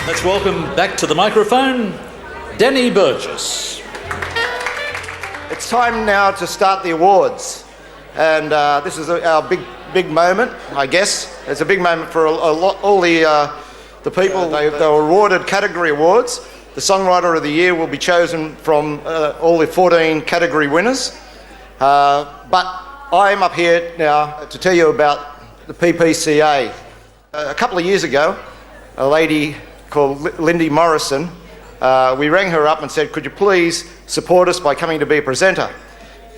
Let's welcome back to the microphone, Danny Burgess. It's time now to start the awards, and this is our big moment, I guess. It's a big moment for all the people. They were awarded category awards. The Songwriter of the Year will be chosen from all the 14 category winners. But I'm up here now to tell you about the PPCA. A couple of years ago, a lady called Lindy Morrison, we rang her up and said, could you please support us by coming to be a presenter?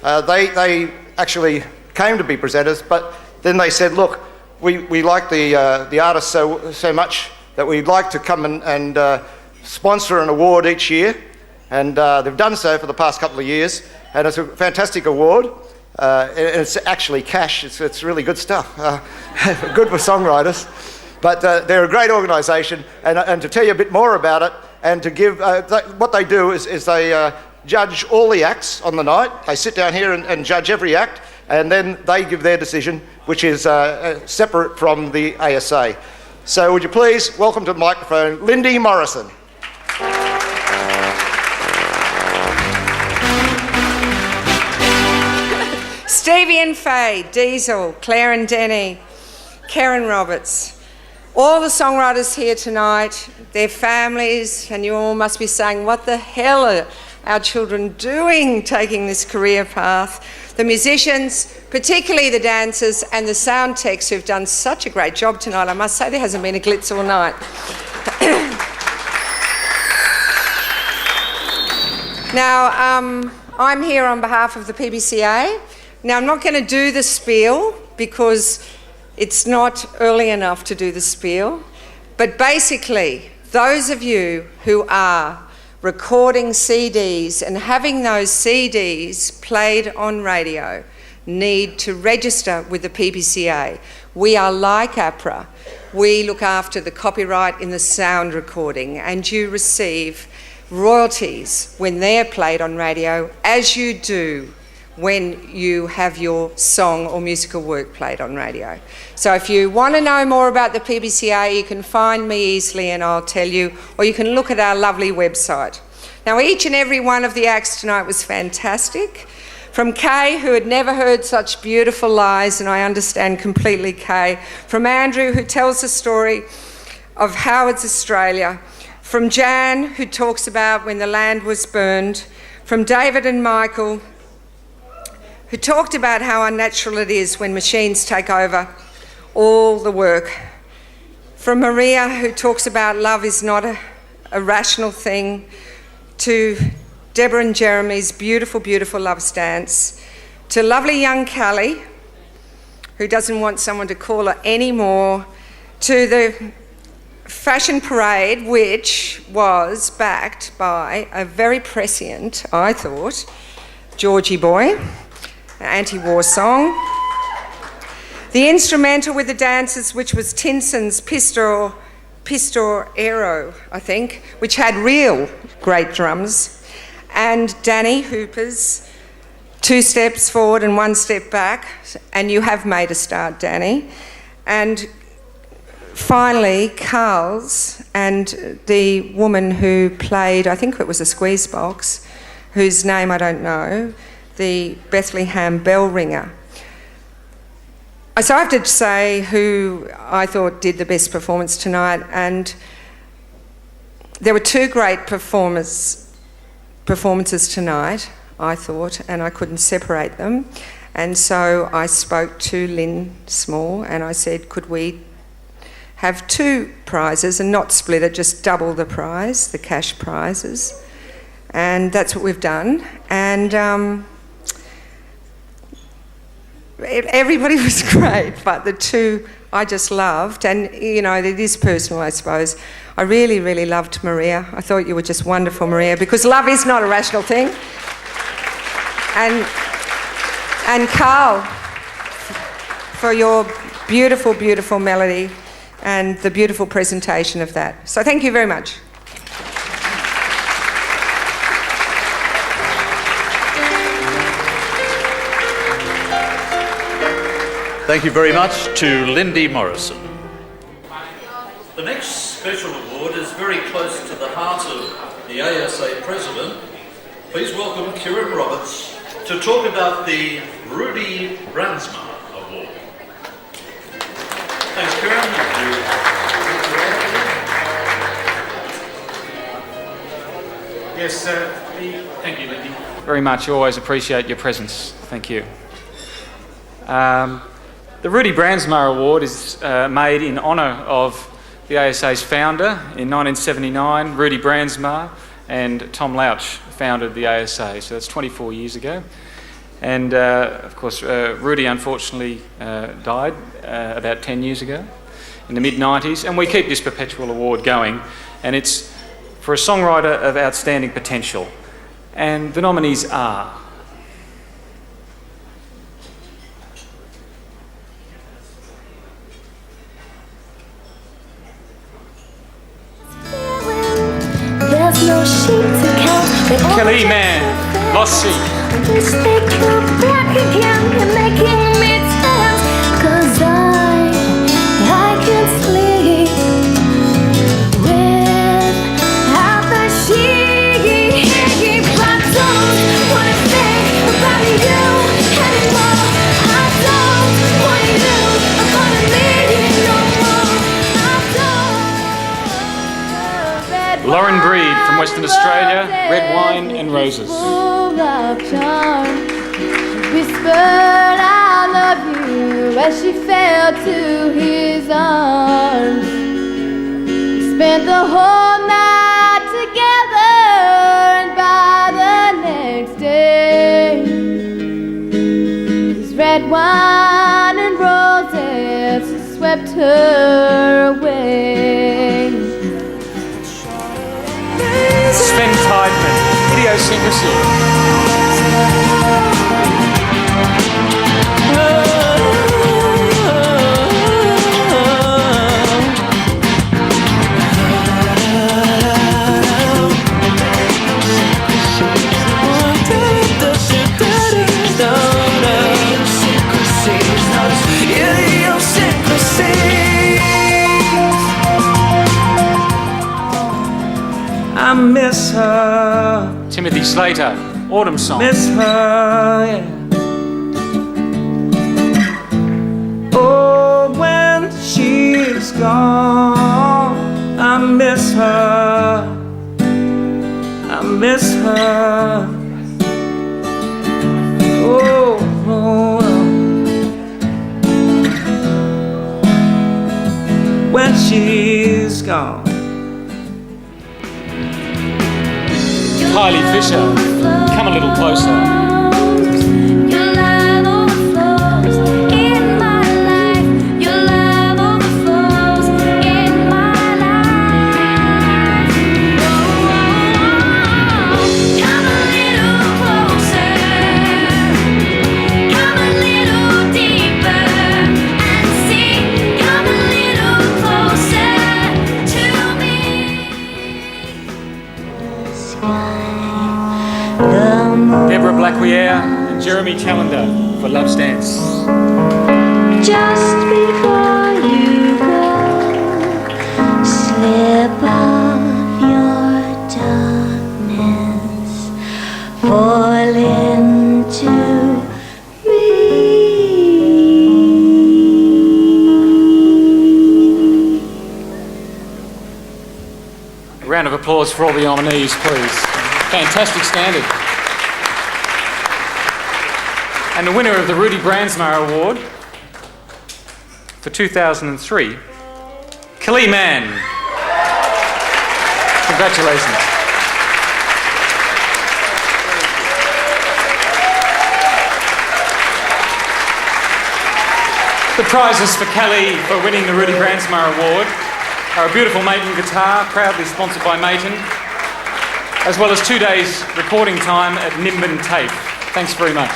They actually came to be presenters, but then they said, look, we like the artist so much that we'd like to come and sponsor an award each year, and they've done so for the past couple of years, and it's a fantastic award, and it's actually cash. It's really good stuff, good for songwriters. But they're a great organisation, and to tell you a bit more about it, and to give, what they do is they judge all the acts on the night. They sit down here and judge every act, and then they give their decision, which is separate from the ASA. So would you please welcome to the microphone, Lindy Morrison. Stevie and Faye, Diesel, Claire and Denny, Karen Roberts. All the songwriters here tonight, their families, and you all must be saying, what the hell are our children doing taking this career path? The musicians, particularly the dancers, and the sound techs who've done such a great job tonight. I must say there hasn't been a glitz all night. Now, I'm here on behalf of the PBCA. Now, I'm not going to do the spiel because it's not early enough to do the spiel, but basically, those of you who are recording CDs and having those CDs played on radio need to register with the PBCA. We are like APRA. We look after the copyright in the sound recording, and you receive royalties when they're played on radio, as you do when you have your song or musical work played on radio. So if you want to know more about the PBCA, you can find me easily and I'll tell you, or you can look at our lovely website. Now, each and every one of the acts tonight was fantastic. From Kay, who had never heard such beautiful lies, and I understand completely Kay. From Andrew, who tells the story of Howard's Australia. From Jan, who talks about when the land was burned. From David and Michael, who talked about how unnatural it is when machines take over all the work. From Maria, who talks about love is not a rational thing, to Debra and Jeremy's beautiful, beautiful love stance, to lovely young Kylie, who doesn't want someone to call her anymore, to the fashion parade, which was backed by a very prescient, I thought, Georgie boy, anti-war song. The instrumental with the dancers, which was Tinson's Pistor Aero, I think, which had real great drums, and Danny Hooper's 2 steps forward and 1 step back, and you have made a start, Danny. And finally, Carl's and the woman who played, I think it was a squeeze box, whose name I don't know, the Bethlehem bell ringer. So I have to say who I thought did the best performance tonight, and there were 2 great performances tonight, I thought, and I couldn't separate them. And so I spoke to Lynn Small and I said, could we have 2 prizes and not split it, just double the prize, the cash prizes? And that's what we've done. And everybody was great, but the 2 I just loved, and you know, it is personal, I suppose. I really, really loved Maria. I thought you were just wonderful, Maria, because love is not a rational thing. And Carl, for your beautiful, beautiful melody and the beautiful presentation of that. So thank you very much. Thank you very much to Lindy Morrison. The next special award is very close to the heart of the ASA president. Please welcome Kieran Roberts to talk about the Rudy Brandsma Award. Thanks, Kieran. Yes, thank you, Lindy. Very much. Always appreciate your presence. Thank you. The Rudy Brandsma Award is made in honour of the ASA's founder in 1979, Rudy Brandsma, and Tom Louch founded the ASA, so that's 24 years ago. And of course, Rudy unfortunately died about 10 years ago, in the mid-90s, and we keep this perpetual award going, and it's for a songwriter of outstanding potential. And the nominees are Kylie, Lost Sheep. Wish they come back again and making me dance, 'cause I can sleep without the sheep. I don't wanna think about you anymore. I don't want you upon me no more. Lauren Brede from Western Australia, Red Wine and Roses. Full of charm. She whispered, I love you, as she fell to his arms. We spent the whole night together, and by the next day, his red wine and roses swept her away. Sven, Tydeman, Idiosyncrasy. I miss her. Timothy Slater, Autumn Song. Miss her, yeah. Oh, when she's gone, I miss her. I miss her. Oh, oh, when she's gone. Kylie Fisher, Come a Little Closer. Your love overflows in my life. Your love overflows in my life. Come a little closer. Come a little deeper and see. Come a little closer to me. Debra, Blaquiere and Jeremy Challender for Love's Dance. Just before you go, slip off your darkness, fall into me. A round of applause for all the nominees, please. Fantastic standard. And the winner of the Rudy Brandsma Award for 2003, Kylie. Congratulations. The prizes for Kylie for winning the Rudy Brandsma Award are a beautiful Maton guitar, proudly sponsored by Maton, as well as 2 days recording time at Nimbin Tape. Thanks very much.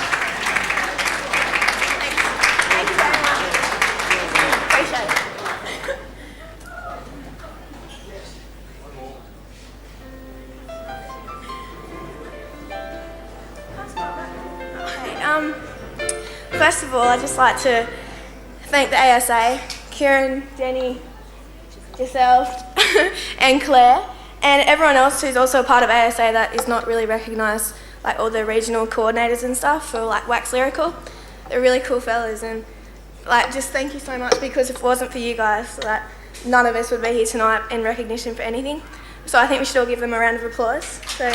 First of all, I'd just like to thank the ASA, Kieran, Denny, yourself, and Claire, and everyone else who's also a part of ASA that is not really recognised, like all the regional coordinators and stuff for like Wax Lyrical. They're really cool fellas, and like just thank you so much, because if it wasn't for you guys, like none of us would be here tonight in recognition for anything. So I think we should all give them a round of applause. So.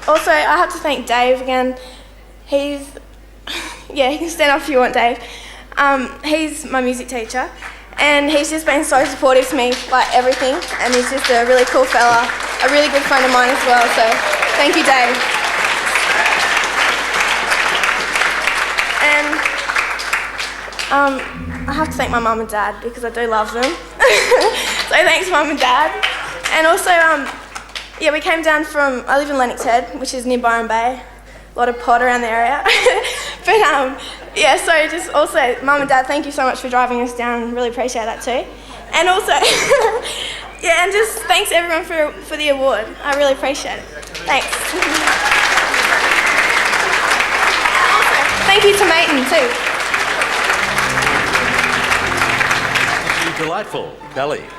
Also, I have to thank Dave again. He's, yeah, you can stand up if you want, Dave. He's my music teacher, and he's just been so supportive to me, like everything, and he's just a really cool fella, a really good friend of mine as well, so thank you, Dave. And I have to thank my mum and dad, because I do love them. So thanks, Mum and Dad. And also, yeah, we came down from, I live in Lennox Head, which is near Byron Bay. A lot of pot around the area. But yeah, so just also, Mum and Dad, thank you so much for driving us down. Really appreciate that too. And also, yeah, and just thanks everyone for the award. I really appreciate it. Thanks. Also, thank you to Mayton too. Delightful. Kylie.